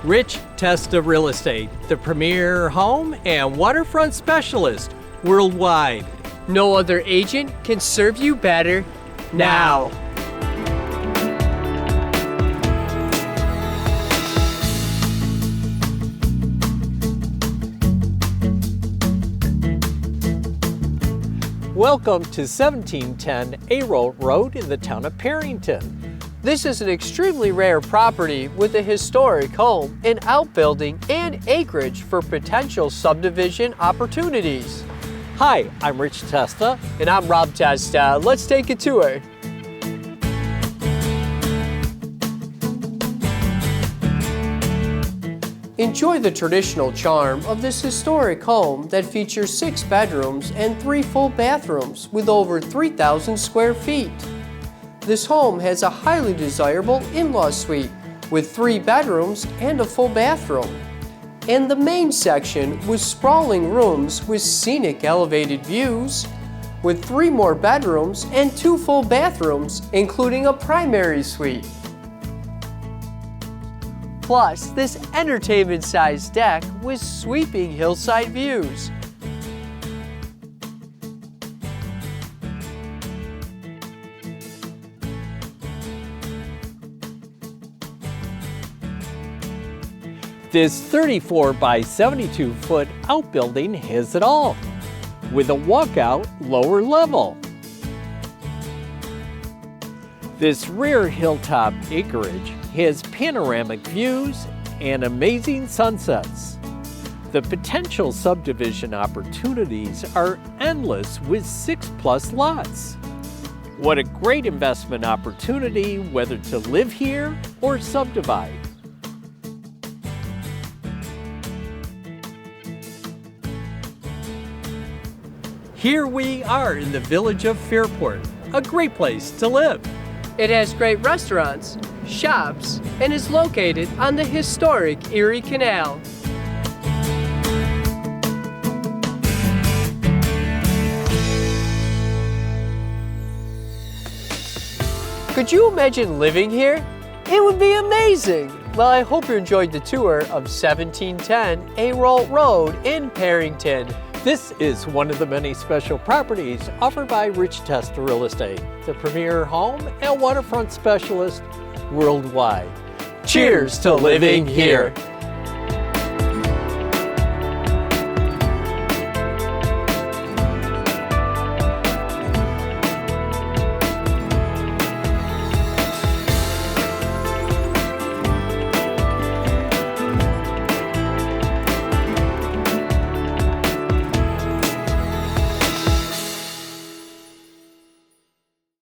Rich Testa Real Estate, the premier home and waterfront specialist worldwide. No other agent can serve you better now. Welcome to 1710 Ayrault Road in the town of Perrington. This is an extremely rare property with a historic home, an outbuilding, and acreage for potential subdivision opportunities. Hi, I'm Rich Testa. And I'm Rob Testa. Let's take a tour. Enjoy the traditional charm of this historic home that features 6 bedrooms and 3 full bathrooms with over 3,000 square feet. This home has a highly desirable in-law suite with 3 bedrooms and a full bathroom, and the main section with sprawling rooms with scenic elevated views, with 3 more bedrooms and 2 full bathrooms, including a primary suite. Plus, this entertainment-sized deck with sweeping hillside views. This 34 by 72 foot outbuilding has it all, with a walkout lower level. This rear hilltop acreage has panoramic views and amazing sunsets. The potential subdivision opportunities are endless with 6+ lots. What a great investment opportunity, whether to live here or subdivide. Here we are in the village of Fairport, a great place to live. It has great restaurants, shops, and is located on the historic Erie Canal. Could you imagine living here? It would be amazing! Well, I hope you enjoyed the tour of 1710 Ayrault Road in Perrington. This is one of the many special properties offered by Rich Testa Real Estate, the premier home and waterfront specialist worldwide. Cheers to living here!